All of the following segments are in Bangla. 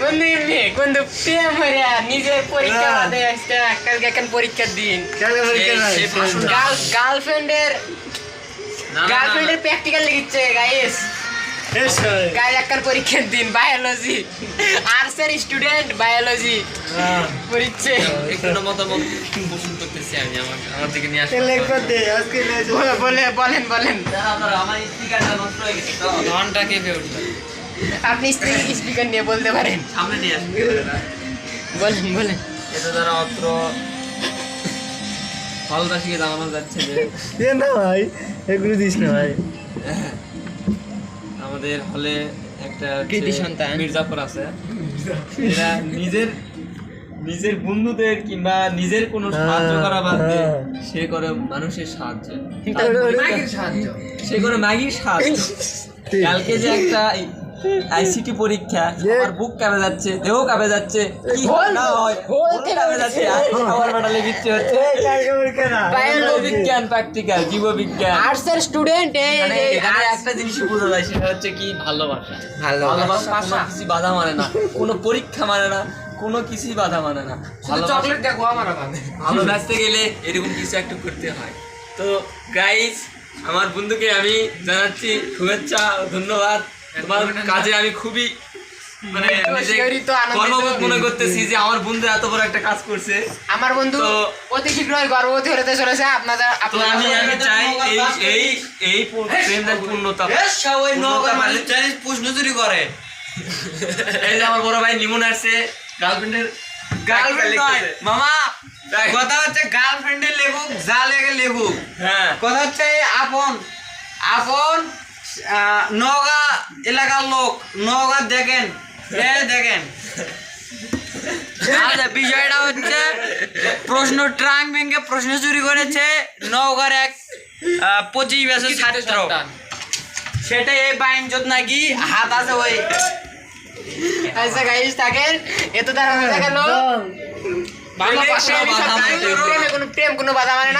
বন্ধু এমনি কিন্তু প্রেম হয়ে নিজের পরীক্ষা বাদে আসছে কালকে এখন পরীক্ষার দিন গার্লফ্রেন্ডের প্র্যাকটিক্যাল লিখছে গাইস গাইস একটা পরীক্ষার দিন বায়োলজি আর্টসের স্টুডেন্ট বায়োলজি পরীক্ষা একটু মতামত পোষণ করতেছি আমি আমার দিকে নিয়ে আসি বলেন আমার স্পিকারটা নষ্ট হয়ে গেছে তো ঘন্টা কেঁপে উঠলো আপনি স্পিকার নিয়ে বলতে পারেন সামনে নিয়ে আসি বলেন এটা দ্বারা অত্র হলদাসীকে জানানো যাচ্ছে যে না ভাই এগুলো দিস না ভাই আমাদের হলে একটা কৃতি সন্তান মির্জাপুর আছে এরা নিজের বন্ধুদের কিংবা নিজের কোনো সাহায্য করা বাদ দিয়ে সে করে মানুষের সাহায্য সে করে ম্যাগির সাহায্য কালকে যে একটা আইসিটি পরীক্ষা আমার বুক কাঁপে যাচ্ছে দেহ কাঁপে যাচ্ছে কি না হয় কাঁপে যাচ্ছে আমার বেটা লেগেছে হচ্ছে বিজ্ঞান প্র্যাকটিক্যাল জীববিজ্ঞান আর্টসের স্টুডেন্ট এখানে একটা জিনিসই বোঝা যায় সেটা হচ্ছে কি ভালোবাসা কোনো কিছু বাধা মানে না কোনো পরীক্ষা মানে না কোনো কিছুই বাধা মানে না চকলেট দেখো আমার ভালোবাসতে গেলে এরকম কিছু একটা করতে হয় তো গাইস আমার বন্ধুকে আমি জানাচ্ছি শুভেচ্ছা ও ধন্যবাদ তোমার কাজে আমি খুবই মানে গর্ববোধ মনে করতেছি যে আমার বন্ধু এত বড় একটা কাজ করছে আমার বন্ধু অতি শীঘ্রই গর্ভবতী হতে চলেছে আপনাদের আমি চাই এই প্রেমের পূর্ণতা প্রশ্ন চুরি করে এই যে আমার বড় ভাই নিমন আসছে গার্লফ্রেন্ডের মামা কথা হচ্ছে গার্লফ্রেন্ডের লেখুক যা লেগে লেখুক হ্যাঁ কথা হচ্ছে আপন নওগাঁ এলাকার লোক নওগাঁ দেখেন দেখেন আচ্ছা বিষয়টা হচ্ছে প্রশ্ন ট্রাঙ্ক ব্যাংকে প্রশ্ন চুরি করেছে নওগাঁর এক 25 বছর ছাত্র সেটা এই বাইনজত নাকি হাত আছে ওই আচ্ছা গাইস থাকেন এত দ্বারা হয়ে গেল প্রেম কোনো বাধা মানে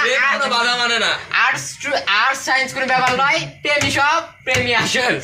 না আর্টস সায়েন্স কোনো ব্যাপার নয় প্রেমই সব প্রেমই আসল